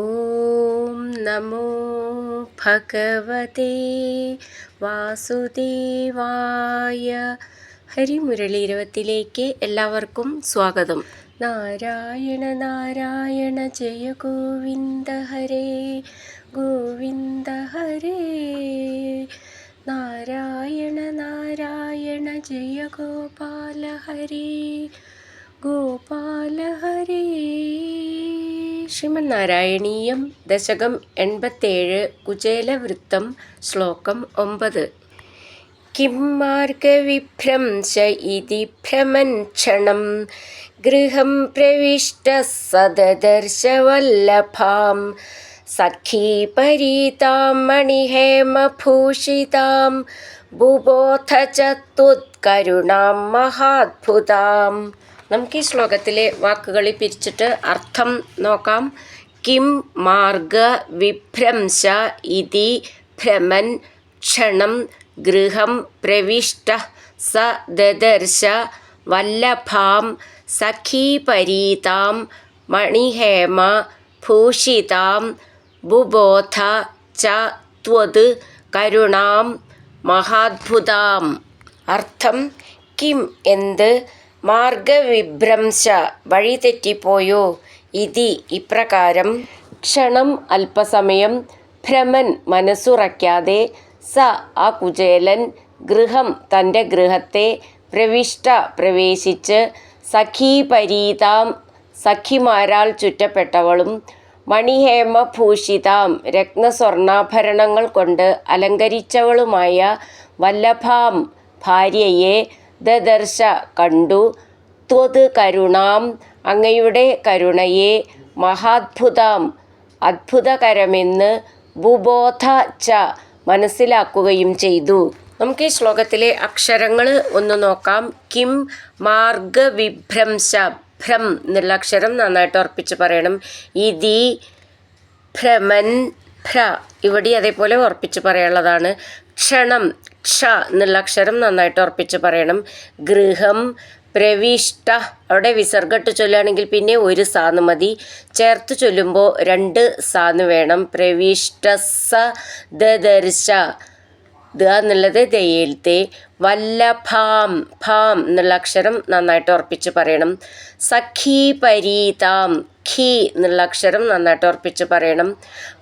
ഓം നമോ ഭഗവതേ വാസുദേവായ. ഹരിമുരളി 20 എല്ലാവർക്കും സ്വാഗതം. നാരായണ നാരായണ ജയ ഗോവിന്ദ ഹരേ ഗോവിന്ദ ഹരേ. നാരായണ നാരായണ ജയ ഗോപാല ഹരേ ഗോപാല ഹരേ. ശ്രീമന്നാരായണീയം ദശകം 87 കുചേലവൃത്തം ശ്ലോകം 9. കിം മാർഗവിഭ്രംശ ഇതി ഭ്രമൻ ക്ഷണം ഗൃഹം പ്രവിഷ്ടഃ സദദർശ വല്ലഭാം സഖീപരീതാം മണിഹേമഭൂഷിതാം ബുബോധ ച ത്വത്കരുണാം മഹാത്ഭുതാം. നമുക്ക് ഈ ശ്ലോകത്തിലെ വാക്കുകളിൽ പിരിച്ചിട്ട് അർത്ഥം നോക്കാം. കിം മാർഗ വിഭ്രംശ ഇതി ഭ്രമൻ ക്ഷണം ഗൃഹം പ്രവിഷ്ടഃ സ ദദർശ വല്ലഭാം സഖീപരീതാം മണിഹേമ ഭൂഷിതാം ബുബോധ ച ത്വത് കരുണാം മഹാത്ഭുതാം. അർത്ഥം: കിം എന്ത്, മാർഗവിഭ്രംശ വഴിതെറ്റിപ്പോയോ, ഇതി ഇപ്രകാരം, ക്ഷണം അല്പസമയം, ഭ്രമൻ മനസ്സുറയ്ക്കാതെ, സ ആ കുചേലൻ, ഗൃഹം തൻ്റെ ഗൃഹത്തെ, പ്രവിഷ്ട പ്രവേശിച്ച്, സഖീപരീതാം സഖിമാരാൽ ചുറ്റപ്പെട്ടവളും, മണിഹേമഭൂഷിതാം രത്നസ്വർണാഭരണങ്ങൾ കൊണ്ട് അലങ്കരിച്ചവളുമായ വല്ലഭാം ഭാര്യയെ, ദദർശ കണ്ടു, ത്വത് കരുണാം അങ്ങയുടെ കരുണയെ, മഹാത്ഭുതാം അത്ഭുതകരമെന്ന്, ബുബോധ ച മനസ്സിലാക്കുകയും ചെയ്തു. നമുക്ക് ഈ ശ്ലോകത്തിലെ അക്ഷരങ്ങൾ ഒന്ന് നോക്കാം. കിം മാർഗവിഭ്രംശ, ഭ്രം എന്നുള്ള അക്ഷരം നന്നായിട്ട് ഉറപ്പിച്ച് പറയണം. ഇതി ഭ്രമൻ, ഭ്ര ഇവിടെ അതേപോലെ ഉറപ്പിച്ച് പറയാനുള്ളതാണ്. ക്ഷണം, ക്ഷ എന്നുള്ള അക്ഷരം നന്നായിട്ട് ഉറപ്പിച്ച് പറയണം. ഗൃഹം പ്രവിഷ്ട, അവിടെ വിസർഗട്ട് ചൊല്ലുകയാണെങ്കിൽ പിന്നെ ഒരു സാന്ന് മതി, ചേർത്ത് ചൊല്ലുമ്പോൾ 2 സാന്ന് വേണം. പ്രവിഷ്ട സ ദദർശ, ദ എന്നുള്ളത് ദയേൽത്തെ, വല്ലഭാം ഭാം എന്നുള്ള അക്ഷരം നന്നായിട്ട് ഉറപ്പിച്ച് പറയണം. സഖീപരീതാം, ഖീ എന്നുള്ള അക്ഷരം നന്നായിട്ട് ഉറപ്പിച്ച് പറയണം.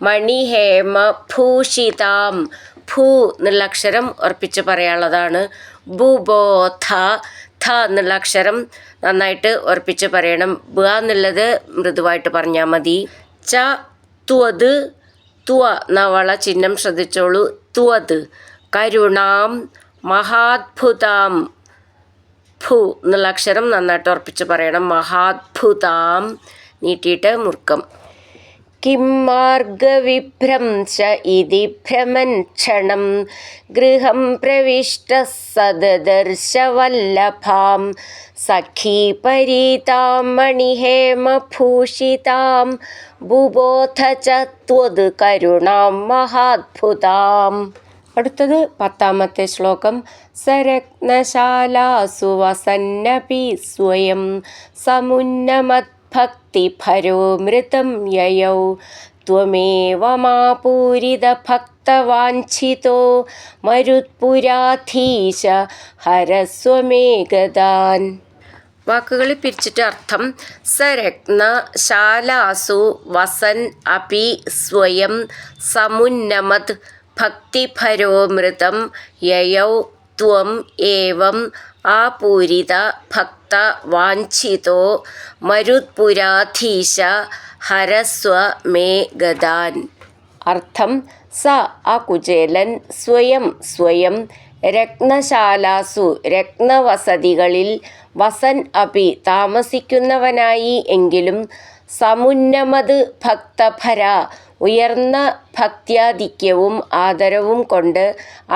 മണിഹേമ ഭൂഷിതാം, ഭൂ എന്നുള്ള അക്ഷരം ഉറപ്പിച്ച് പറയാനുള്ളതാണ്. ബുബോധ, ഥ എന്നുള്ള അക്ഷരം നന്നായിട്ട് ഉറപ്പിച്ച് പറയണം. ബ എന്നുള്ളത് മൃദുവായിട്ട് പറഞ്ഞാൽ മതി. ച ത്വത്, ത്വ നവള ചിഹ്നം ശ്രദ്ധിച്ചോളൂ. ത്വത് കരുണാം മഹാത്ഭുതാം, ഭൂ എന്നുള്ള അക്ഷരം നന്നായിട്ട് ഉറപ്പിച്ച് പറയണം. മഹാത്ഭുതാം നീട്ടിയിട്ട് മുറുക്കം. കിം മാർഗവിഭ്രംശ ഇതി ഭ്രമൻ ക്ഷണം ഗൃഹം പ്രവിഷ്ടഃ സദദർശ വല്ലഭാം സഖീപരീതാം മണിഹേമഭൂഷിതാം ബുബോധ ച ത്വത് കരുണാം മഹാത്ഭുതാം. അടുത്തത് 10ാമത്തെ ശ്ലോകം. സരത്നശാലാസു വസന്നപി സ്വയം സമുന്നമദ്ഭക്തിഭരോമൃതം യയൗ ത്വമേവ മാപൂരിതഭക്തവാഞ്ഛിതോ മരുത്പുരാധീശ ഹരസ്വമേ ഗദാൻ. വാക്കുകളിൽ പിരിച്ചിട്ട് അർത്ഥം: സരത്നശാലാസു വസൻ അപി സ്വയം സമുന്നമത് ഭക്തിഭരോമൃതം യയൗ ത്വം ഏവം ആപൂരിത ഭക്ത വാഞ്ഛിതോ മരുത്പുരാധീശ ഹരസ്വ മേ ഗദാൻ. അർത്ഥം: സ ആ കുചേലൻ, സ്വയം രത്നശാലാസു രത്നവസതികളിൽ, വസൻ അപി താമസിക്കുന്നവനായി എങ്കിലും, സമുന്നമത് ഭക്തഭര ഉയർന്ന ഭക്ത്യാധിക്യവും ആദരവും കൊണ്ട്,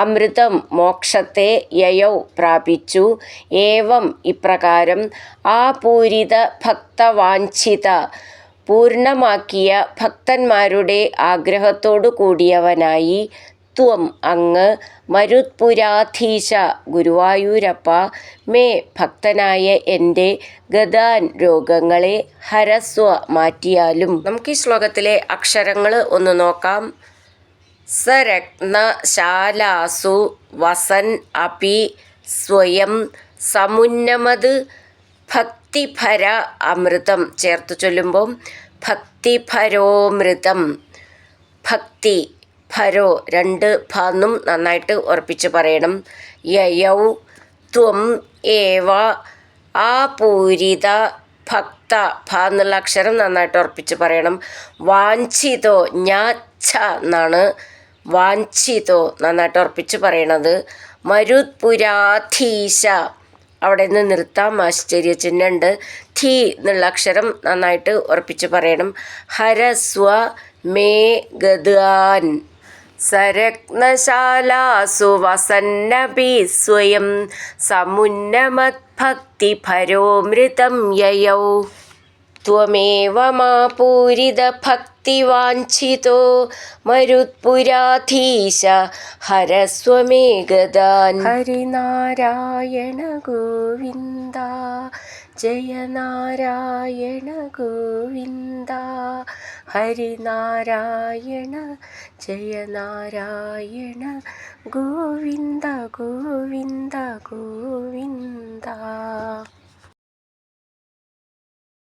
അമൃതം മോക്ഷത്തെ, യയൗ പ്രാപിച്ചു, ഏവം ഇപ്രകാരം, ആപൂരിത ഭക്തവാഞ്ഛിത പൂർണ്ണമാക്കിയ ഭക്തന്മാരുടെ ആഗ്രഹത്തോടു കൂടിയവനായി, ത്വം അങ്ങ് മരുത്പുരാധീശ ഗുരുവായൂരപ്പ മേ ഭക്തനായ എൻ്റെ ഗതാൻ രോഗങ്ങളെ ഹരസ്വ മാറ്റിയാലും. നമുക്ക് ഈ ശ്ലോകത്തിലെ അക്ഷരങ്ങൾ ഒന്ന് നോക്കാം. സരത്നശാലാസു വസൻ അപി സ്വയം സമുന്നമത് ഭക്തിഭര അമൃതം ചേർത്ത് ചൊല്ലുമ്പോൾ ഭക്തിഭരോമൃതം. ഭക്തി ഭരോ രണ്ട് ഭാന്നും നന്നായിട്ട് ഉറപ്പിച്ച് പറയണം. യയൗ ത്വം ഏവ ആപൂരിത ഭക്ത ഭ എന്നുള്ള അക്ഷരം നന്നായിട്ട് ഉറപ്പിച്ച് പറയണം. വാഞ്ചിതോ ഞാച്ഛ എന്നാണ് വാഞ്ചിതോ നന്നായിട്ട് ഉറപ്പിച്ച് പറയണത്. മരുത്പുരാധീശ അവിടെ നിന്ന് നിർത്താം, ആശ്ചര്യചിഹ്നമുണ്ട്. ധീ എന്നുള്ള അക്ഷരം നന്നായിട്ട് ഉറപ്പിച്ച് പറയണം. ഹരസ്വ മേ ഗതാൻ സരത്നശാലാസു വസന്നപി സ്വയം സമുന്നമദ്ഭക്തിഭരോമൃതം യയൗ ത്വമേവ മാ പൂരിതഭക്തിവാഞ്ചിതോ മരുത്പുരാധീശ ഹരസ്വ മേ ഗതാൻ. ഹരിനാരായണ ഗോവിന്ദ ജയ നാരായണ ഗോവിന്ദ. ഹരിനാരായണ ജയ നാരായണ ഗോവിന്ദ ഗോവിന്ദ ഗോവിന്ദ.